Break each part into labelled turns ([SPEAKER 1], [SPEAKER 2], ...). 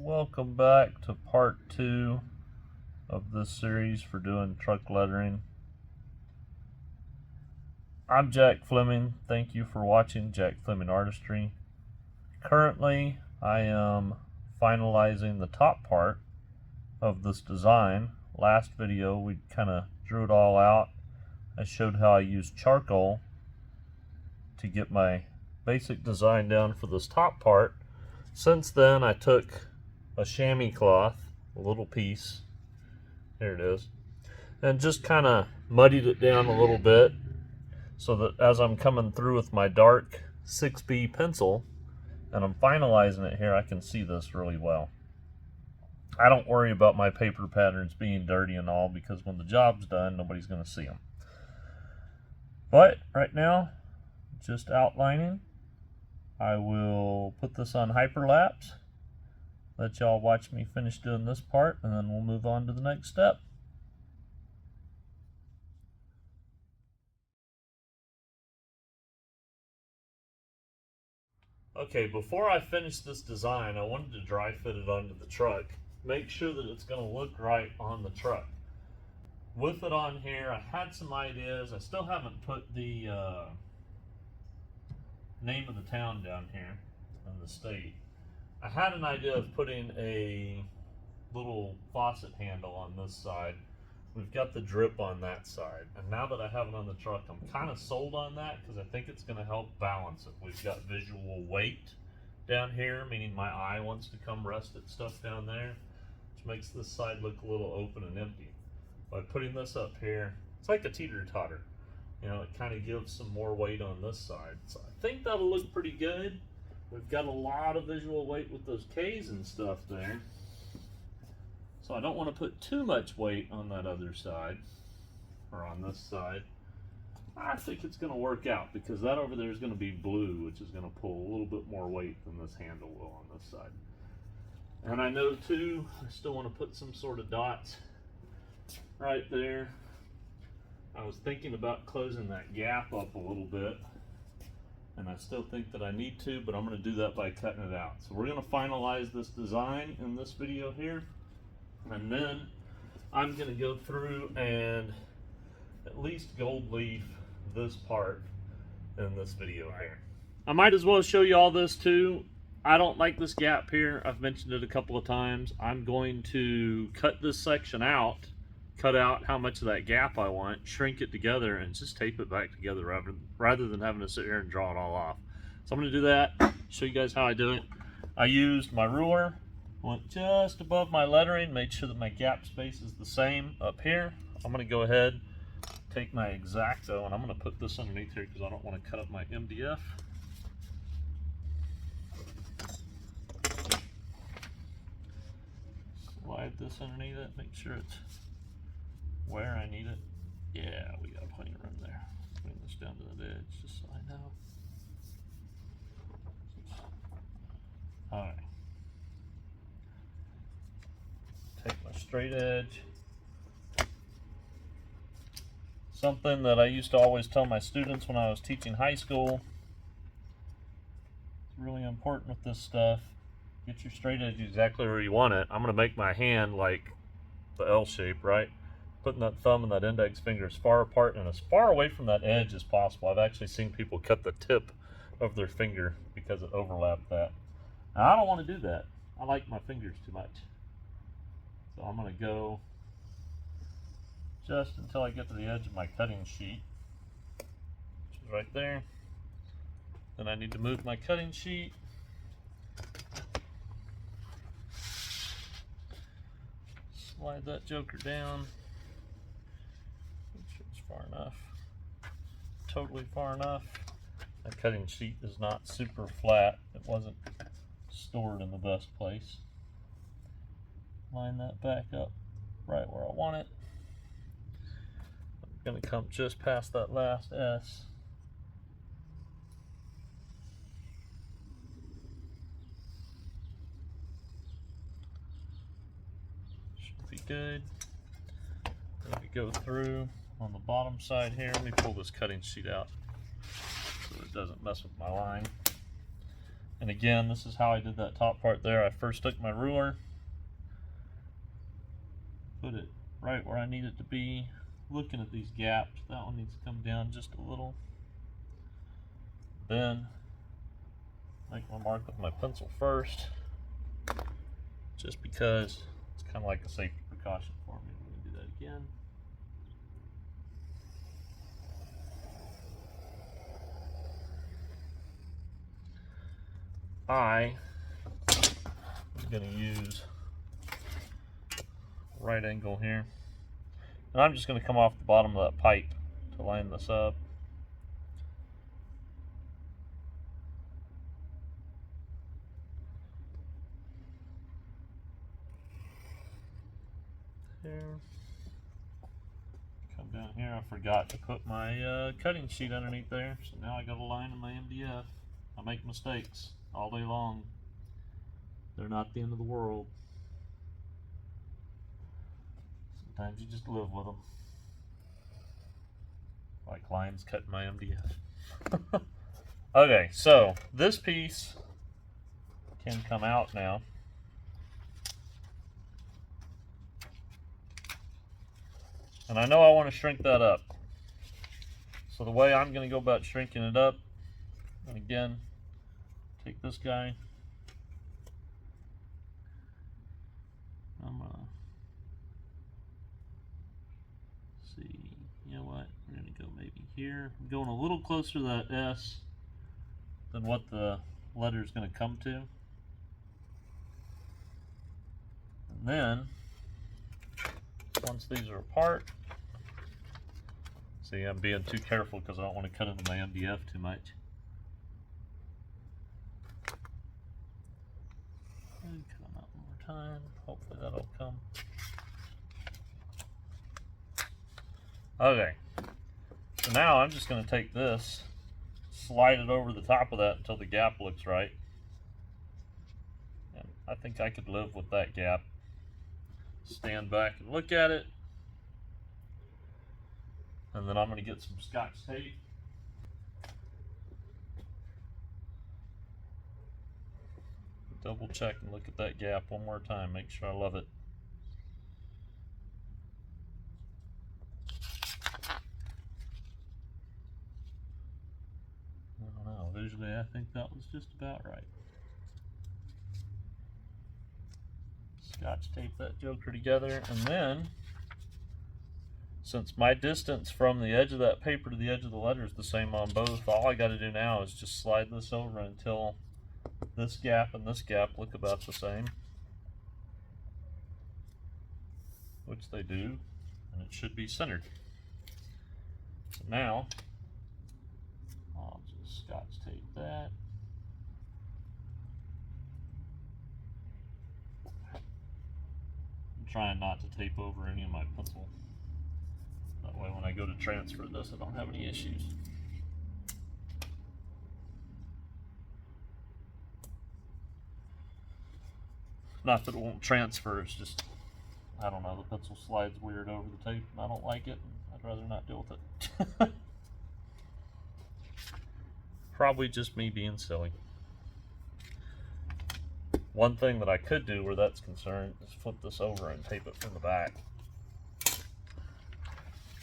[SPEAKER 1] Welcome back to part 2 of this series for doing truck lettering. I'm Jack Fleming. Thank you for watching Jack Fleming Artistry. Currently, I am finalizing the top part of this design. Last video, we kind of drew it all out. I showed how I used charcoal to get my basic design down for this top part. Since then, I took a chamois cloth, a little piece, here it is, and just kind of muddied it down a little bit so that as I'm coming through with my dark 6B pencil and I'm finalizing it here, I can see this really well. I don't worry about my paper patterns being dirty and all, because when the job's done, nobody's going to see them. But right now, just outlining. I will put this on hyperlapse, let y'all watch me finish doing this part, and then we'll move on to the next step. Okay, before I finish this design, I wanted to dry fit it onto the truck. Make sure that it's going to look right on the truck. With it on here, I had some ideas. I still haven't put the name of the town down here in the state. I had an idea of putting a little faucet handle on this side. We've got the drip on that side, and now that I have it on the truck, I'm kind of sold on that because I think it's going to help balance it. We've got visual weight down here, meaning my eye wants to come rest at stuff down there, which makes this side look a little open and empty. By putting this up here, it's like a teeter-totter. You know, it kind of gives some more weight on this side. So I think that'll look pretty good. We've got a lot of visual weight with those K's and stuff there. So I don't want to put too much weight on that other side, or on this side. I think it's going to work out because that over there is going to be blue, which is going to pull a little bit more weight than this handle will on this side. And I know too, I still want to put some sort of dots right there. I was thinking about closing that gap up a little bit, and I still think that I need to, but I'm going to do that by cutting it out. So we're going to finalize this design in this video here, and then I'm going to go through and at least gold leaf this part in this video here. I might as well show you all this too. I don't like this gap here. I've mentioned it a couple of times. I'm going to cut this section out, cut out how much of that gap I want, shrink it together, and just tape it back together rather than having to sit here and draw it all off. So I'm going to do that, show you guys how I do it. I used my ruler, went just above my lettering, made sure that my gap space is the same up here. I'm going to go ahead, take my X-Acto, and I'm going to put this underneath here because I don't want to cut up my MDF. Slide this underneath it, make sure it's where I need it. Yeah, we got plenty of room there. Bring this down to the edge just so I know. Alright. Take my straight edge. Something that I used to always tell my students when I was teaching high school. It's really important with this stuff. Get your straight edge exactly where you want it. I'm going to make my hand like the L shape, right? Putting that thumb and that index finger as far apart and as far away from that edge as possible. I've actually seen people cut the tip of their finger because it overlapped that. Now, I don't want to do that. I like my fingers too much. So I'm going to go just until I get to the edge of my cutting sheet, which is right there. Then I need to move my cutting sheet. Slide that joker down. Make sure it's far enough. Totally far enough. My cutting sheet is not super flat. It wasn't stored in the best place. Line that back up right where I want it. I'm going to come just past that last S. Should be good. Let me go through on the bottom side here. Let me pull this cutting sheet out so it doesn't mess with my line. And again, this is how I did that top part there. I first took my ruler, put it right where I need it to be. Looking at these gaps, that one needs to come down just a little. Then make my mark with my pencil first, just because it's kind of like a safety precaution for me. I'm going to do that again. I am going to use right angle here, and I'm just going to come off the bottom of that pipe to line this up. There. Come down here. I forgot to put my cutting sheet underneath there, so now I got a line in my MDF. I make mistakes all day long. They're not the end of the world. Sometimes you just live with them. Like lines cut in my MDF. Okay, so this piece can come out now. And I know I want to shrink that up. So the way I'm going to go about shrinking it up, and again, take this guy. I'm gonna see, you know what, we're gonna go maybe here. I'm going a little closer to that S than what the letter is gonna come to. And then, once these are apart, see, I'm being too careful because I don't want to cut into my MDF too much. And cut them out one more time. Hopefully that'll come. Okay. So now I'm just going to take this, slide it over the top of that until the gap looks right. And I think I could live with that gap. Stand back and look at it. And then I'm going to get some Scotch tape. Double check and look at that gap one more time. Make sure I love it. I don't know. Visually, I think that was just about right. Scotch tape that joker together, and then, since my distance from the edge of that paper to the edge of the letter is the same on both, all I got to do now is just slide this over until this gap and this gap look about the same, which they do, and it should be centered. So now I'll just Scotch tape that. I'm trying not to tape over any of my pencil. That way when I go to transfer this, I don't have any issues. Not that it won't transfer, it's just, I don't know, the pencil slides weird over the tape and I don't like it, and I'd rather not deal with it. Probably just me being silly. One thing that I could do where that's concerned is flip this over and tape it from the back.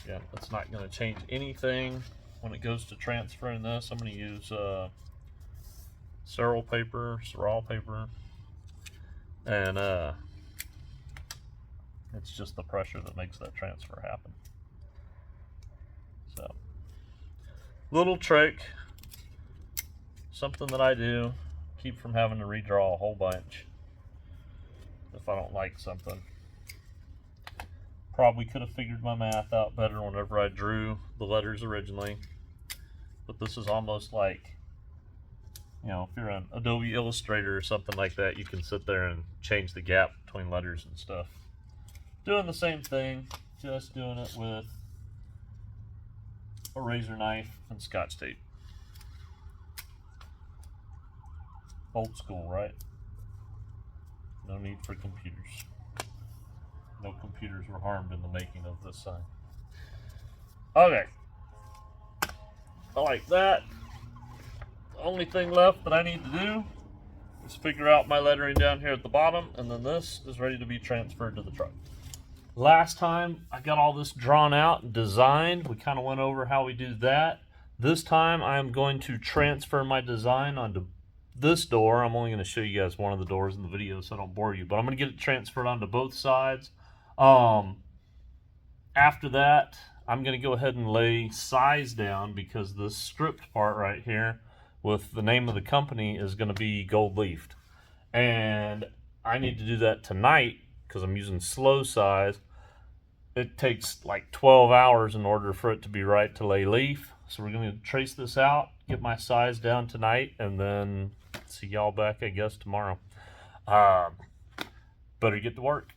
[SPEAKER 1] Yeah, that's not going to change anything when it goes to transferring this. I'm going to use Serral paper, and it's just the pressure that makes that transfer happen. So, little trick, something that I do, keep from having to redraw a whole bunch if I don't like something. Probably could have figured my math out better whenever I drew the letters originally, but this is almost like, you know, if you're an Adobe Illustrator or something like that, you can sit there and change the gap between letters and stuff. Doing the same thing, just doing it with a razor knife and Scotch tape. Old school, right? No need for computers. No computers were harmed in the making of this sign. Okay. I like that. The only thing left that I need to do Just figure out my lettering down here at the bottom, and then this is ready to be transferred to the truck. Last time I got all this drawn out and designed. We kind of went over how we do that. This time I'm going to transfer my design onto this door. I'm only going to show you guys one of the doors in the video so I don't bore you, but I'm going to get it transferred onto both sides. After that, I'm going to go ahead and lay size down because this script part right here with the name of the company is going to be gold leafed. And I need to do that tonight because I'm using slow size. It takes like 12 hours in order for it to be right to lay leaf. So we're going to trace this out, get my size down tonight, and then see y'all back, I guess, tomorrow. Better get to work.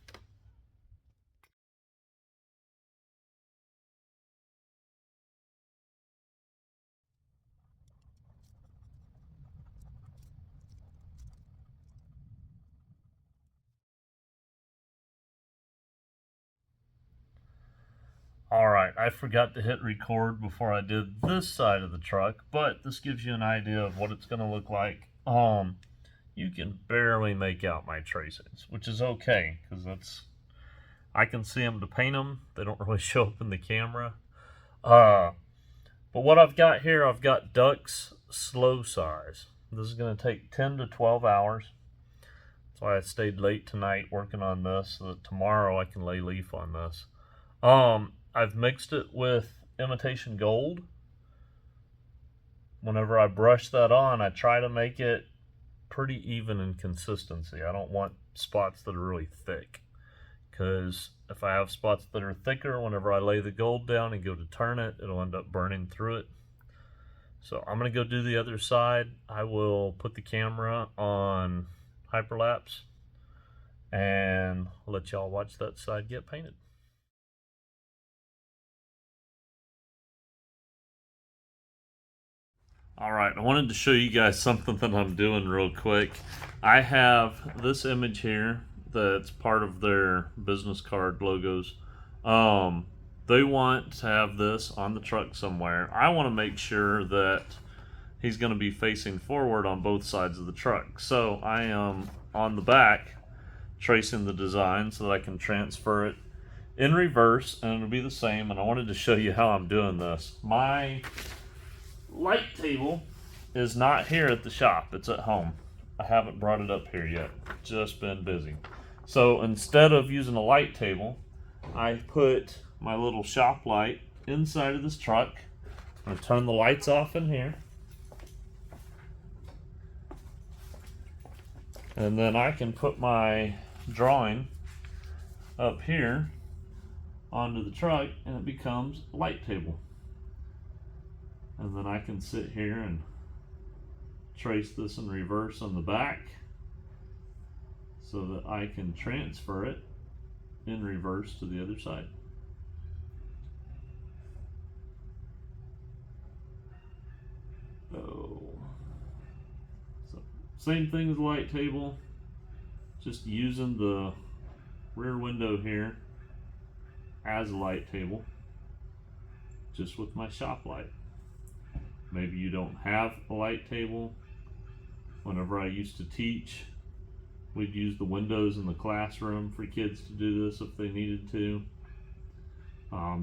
[SPEAKER 1] Alright, I forgot to hit record before I did this side of the truck, but this gives you an idea of what it's going to look like. You can barely make out my tracings, which is okay, because I can see them to paint them. They don't really show up in the camera. But what I've got here, I've got ducks slow size. This is going to take 10 to 12 hours. That's why I stayed late tonight working on this, so that tomorrow I can lay leaf on this. I've mixed it with imitation gold. Whenever I brush that on, I try to make it pretty even in consistency. I don't want spots that are really thick, because if I have spots that are thicker, whenever I lay the gold down and go to turn it, it'll end up burning through it. So I'm going to go do the other side. I will put the camera on hyperlapse and let y'all watch that side get painted. Alright, I wanted to show you guys something that I'm doing real quick. I have this image here that's part of their business card logos. They want to have this on the truck somewhere. I want to make sure that he's going to be facing forward on both sides of the truck. So I am on the back tracing the design so that I can transfer it in reverse and it'll be the same. And I wanted to show you how I'm doing this. My light table is not here at the shop, it's at home. I haven't brought it up here yet, just been busy. So instead of using a light table, I put my little shop light inside of this truck. I'm gonna turn the lights off in here. And then I can put my drawing up here onto the truck and it becomes a light table. And then I can sit here and trace this in reverse on the back so that I can transfer it in reverse to the other side. Oh. So same thing as the light table, just using the rear window here as a light table, just with my shop light. Maybe you don't have a light table. Whenever I used to teach, we'd use the windows in the classroom for kids to do this if they needed to.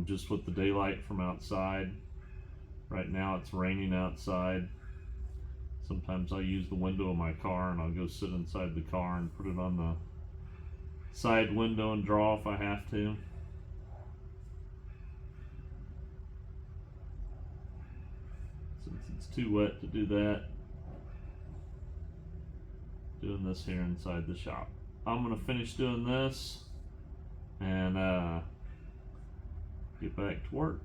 [SPEAKER 1] Just with the daylight from outside. Right now it's raining outside. Sometimes I'll use the window of my car and I'll go sit inside the car and put it on the side window and draw if I have to. Since it's too wet to do that, doing this here inside the shop. I'm gonna finish doing this and get back to work.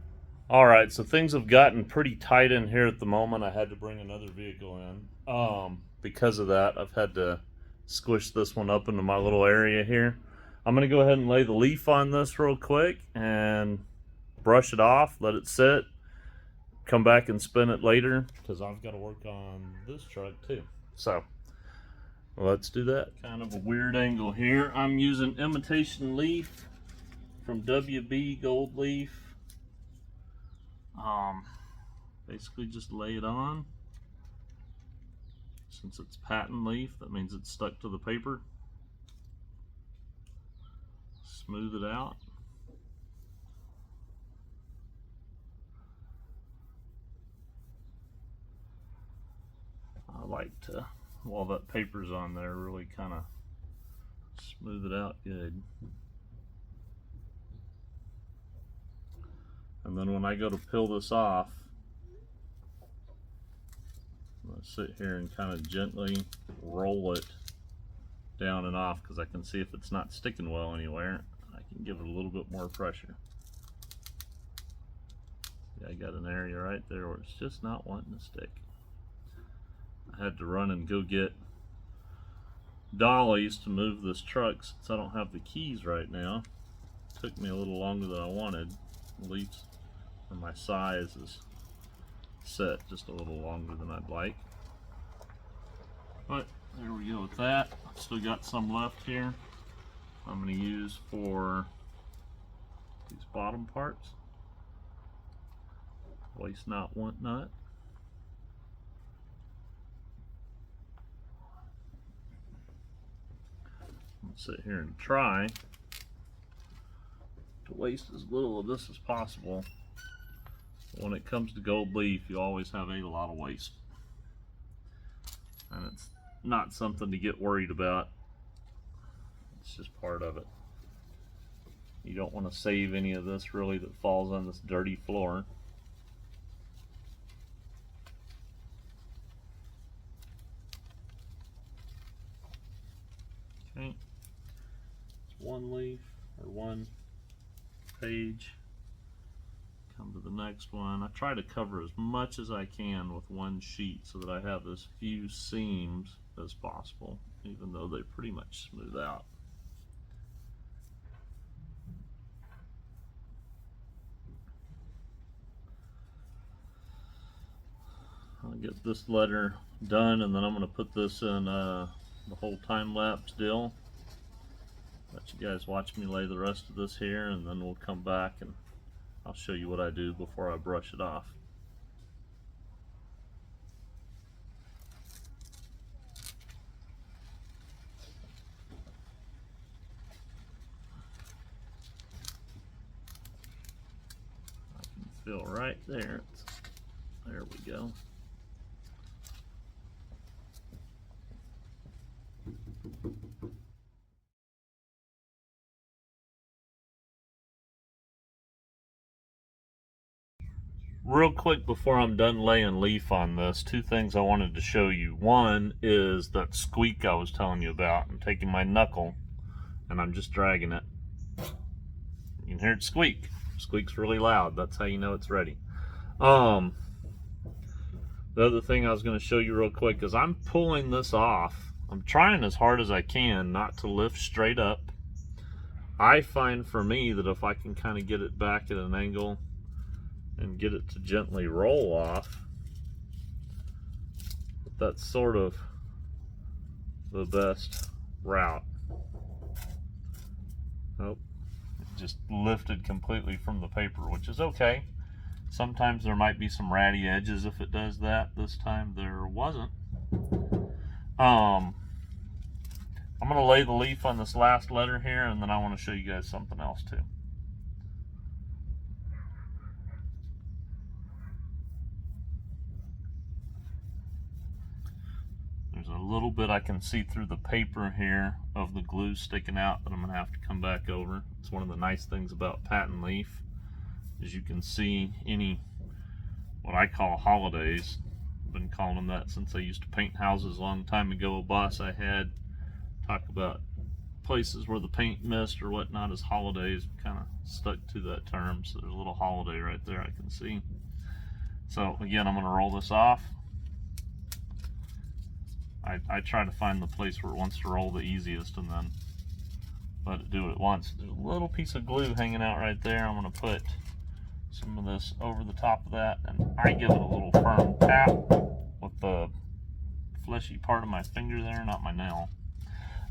[SPEAKER 1] Alright, so things have gotten pretty tight in here at the moment. I had to bring another vehicle in. Because of that, I've had to squish this one up into my little area here. I'm going to go ahead and lay the leaf on this real quick and brush it off, let it sit, come back and spin it later because I've got to work on this truck too. So let's do that. Kind of a weird angle here. I'm using imitation leaf from WB Gold Leaf. Basically just lay it on. Since it's patent leaf, that means it's stuck to the paper. Smooth it out. I like to, while that paper's on there, really kind of smooth it out good. And then when I go to peel this off, I'm going to sit here and kind of gently roll it down and off, because I can see if it's not sticking well anywhere. I can give it a little bit more pressure. See, I got an area right there where it's just not wanting to stick. I had to run and go get dollies to move this truck since I don't have the keys right now. It took me a little longer than I wanted. At least for my size is set just a little longer than I'd like. But there we go with that. I've still got some left here I'm going to use for these bottom parts. Waste not, want not. I'm going to sit here and try to waste as little of this as possible. When it comes to gold leaf, you always have a lot of waste. And it's not something to get worried about. It's just part of it. You don't want to save any of this really that falls on this dirty floor. Okay. It's one leaf or one page. Come to the next one. I try to cover as much as I can with one sheet so that I have as few seams as possible, even though they pretty much smooth out. I'll get this letter done, and then I'm going to put this in the whole time-lapse deal. Let you guys watch me lay the rest of this here, and then we'll come back and I'll show you what I do before I brush it off. I can feel right there. There we go. Real quick before I'm done laying leaf on this, two things I wanted to show you. One is that squeak I was telling you about. I'm taking my knuckle and I'm just dragging it. You can hear it squeak. Squeaks really loud. That's how you know it's ready. The other thing I was going to show you real quick is I'm pulling this off. I'm trying as hard as I can not to lift straight up. I find for me that if I can kind of get it back at an angle and get it to gently roll off, that's sort of the best route. Oh, it just lifted completely from the paper, which is okay. Sometimes there might be some ratty edges if it does that. This time there wasn't. I'm going to lay the leaf on this last letter here, and then I want to show you guys something else too. There's a little bit I can see through the paper here of the glue sticking out that I'm going to have to come back over. It's one of the nice things about patent leaf is you can see any, what I call holidays. I've been calling them that since I used to paint houses a long time ago. A boss I had talk about places where the paint missed or whatnot as holidays, kind of stuck to that term. So there's a little holiday right there I can see. So again, I'm going to roll this off. I try to find the place where it wants to roll the easiest and then let it do what it wants. There's a little piece of glue hanging out right there. I'm going to put some of this over the top of that, and I give it a little firm tap with the fleshy part of my finger there, not my nail.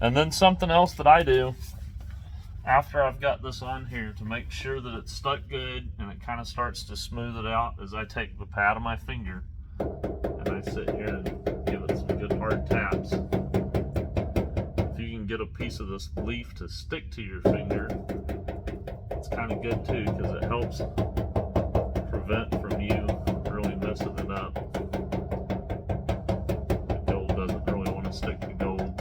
[SPEAKER 1] And then something else that I do after I've got this on here to make sure that it's stuck good and it kind of starts to smooth it out is I take the pad of my finger and I sit here and give it some good hard hard taps. If you can get a piece of this leaf to stick to your finger, it's kind of good too, because it helps prevent from you really messing it up. The gold doesn't really want to stick to gold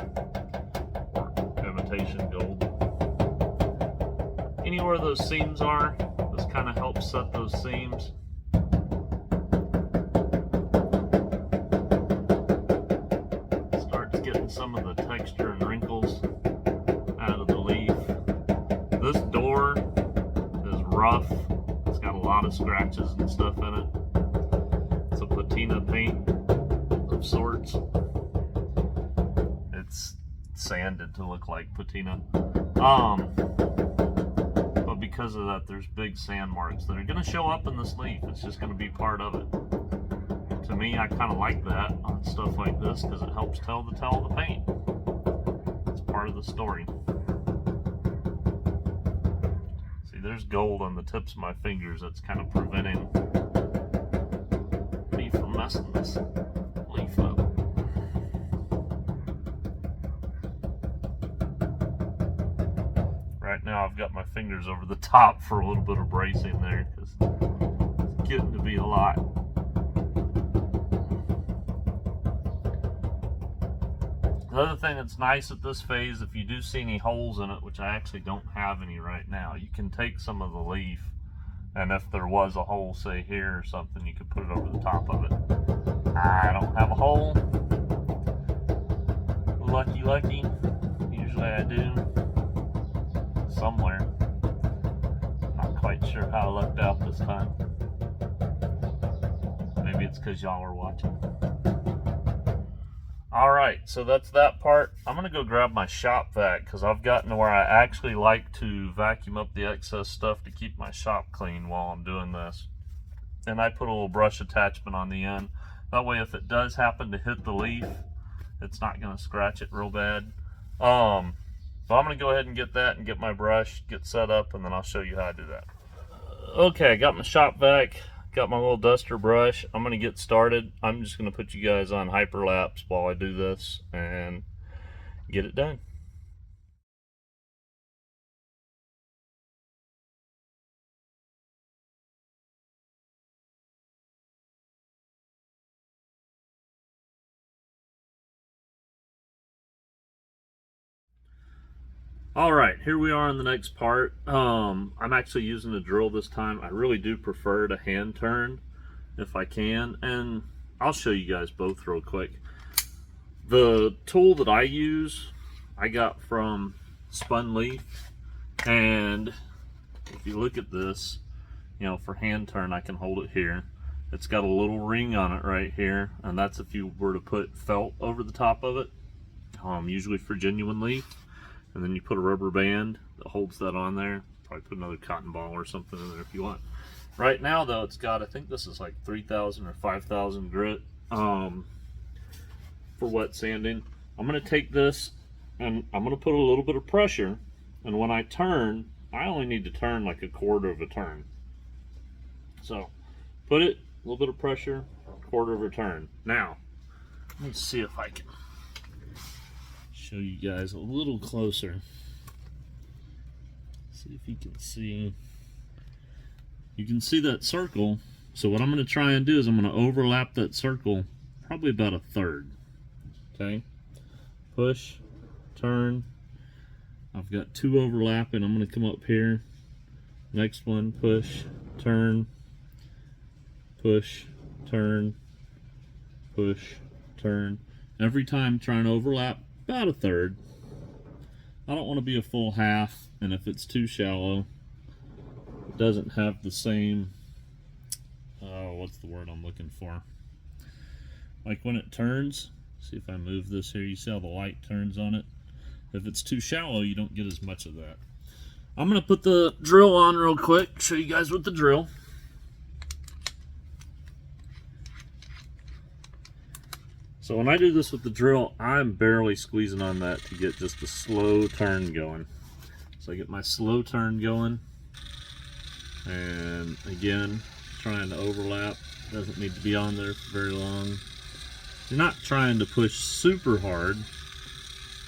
[SPEAKER 1] or imitation gold. Anywhere those seams are, this kind of helps set those seams. Starts getting some of the texture and wrinkles out of the leaf. This door is rough. It's got a lot of scratches and stuff in it. It's a patina paint of sorts. It's sanded to look like patina. But because of that, there's big sand marks that are going to show up in this leaf. It's just going to be part of it. To me, I kind of like that on stuff like this because it helps tell the tale of the paint. It's part of the story. See, there's gold on the tips of my fingers that's kind of preventing me from messing this leaf up. Right now I've got my fingers over the top for a little bit of bracing there because it's getting to be a lot. The other thing that's nice at this phase, if you do see any holes in it, which I actually don't have any right now, you can take some of the leaf, and if there was a hole, say here or something, you could put it over the top of it. I don't have a hole. Lucky, lucky. Usually I do. Somewhere. Not quite sure how I lucked out this time. Maybe it's because y'all are watching. Alright, so that's that part. I'm going to go grab my shop vac because I've gotten to where I actually like to vacuum up the excess stuff to keep my shop clean while I'm doing this. And I put a little brush attachment on the end. That way if it does happen to hit the leaf, it's not going to scratch it real bad. So I'm going to go ahead and get that and get my brush, get set up, and then I'll show you how I do that. Okay, I got my shop vac. Got my little duster brush. I'm going to get started. I'm just going to put you guys on hyperlapse while I do this and get it done. Alright, here we are on the next part. I'm actually using a drill this time. I really do prefer to hand turn if I can, and I'll show you guys both real quick. The tool that I use, I got from Spun Leaf, and if you look at this, you know, for hand turn, I can hold it here. It's got a little ring on it right here, and that's if you were to put felt over the top of it, usually for genuine leaf. And then you put a rubber band that holds that on there. Probably put another cotton ball or something in there if you want. Right now though, it's got, I think this is like 3,000 or 5,000 grit for wet sanding. I'm going to take this and I'm going to put a little bit of pressure, and when I turn, I only need to turn like a quarter of a turn. So put it, a little bit of pressure, quarter of a turn. Now let me see if I can show you guys a little closer. See if you can see. You can see that circle. So what I'm going to try and do is I'm going to overlap that circle probably about a third. Okay, push, turn. I've got two overlapping. I'm going to come up here. Next one, push, turn, push, turn, push, turn. Every time trying to overlap about a third. I don't want to be a full half, and if it's too shallow, it doesn't have the same, what's the word I'm looking for? Like when it turns, see if I move this here, you see how the light turns on it? If it's too shallow, you don't get as much of that. I'm going to put the drill on real quick, show you guys with the drill. So when I do this with the drill, I'm barely squeezing on that to get just a slow turn going. So I get my slow turn going, and again, trying to overlap. Doesn't need to be on there for very long. You're not trying to push super hard,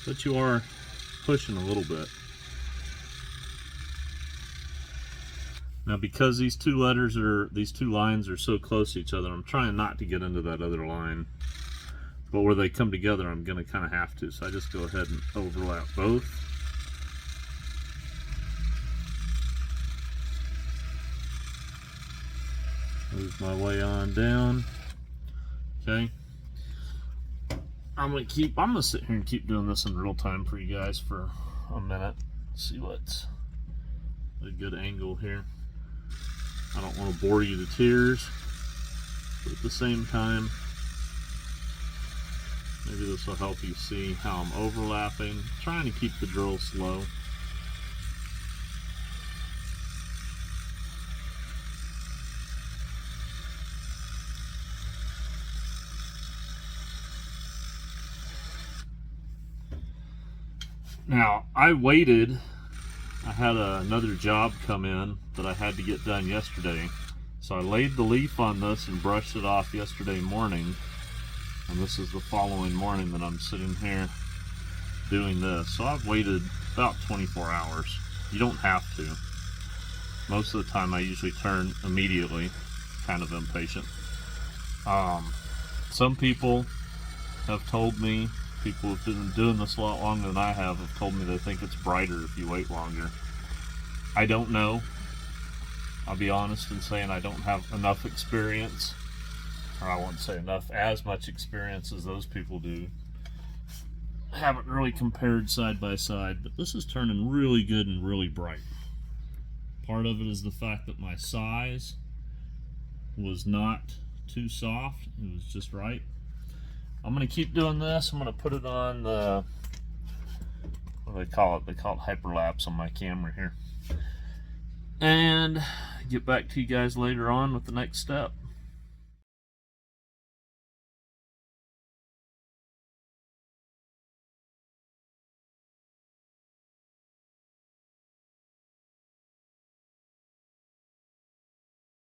[SPEAKER 1] but you are pushing a little bit. Now, because these two lines are so close to each other, I'm trying not to get into that other line. But where they come together, I'm going to kind of have to. So I just go ahead and overlap both. Move my way on down. Okay. I'm gonna sit here and keep doing this in real time for you guys for a minute. See what's a good angle here. I don't want to bore you to tears, but at the same time, maybe this will help you see how I'm overlapping, trying to keep the drill slow. Now, I waited. I had another job come in that I had to get done yesterday. So I laid the leaf on this and brushed it off yesterday morning. And this is the following morning that I'm sitting here doing this. So I've waited about 24 hours. You don't have to. Most of the time I usually turn immediately. Kind of impatient. Some people have told me, people who've been doing this a lot longer than I have told me they think it's brighter if you wait longer. I don't know. I'll be honest in saying I don't have enough experience, or I won't say as much experience as those people do. I haven't really compared side by side, but this is turning really good and really bright. Part of it is the fact that my size was not too soft. It was just right. I'm going to keep doing this. I'm going to put it on the, what do they call it? They call it hyperlapse on my camera here. And get back to you guys later on with the next step.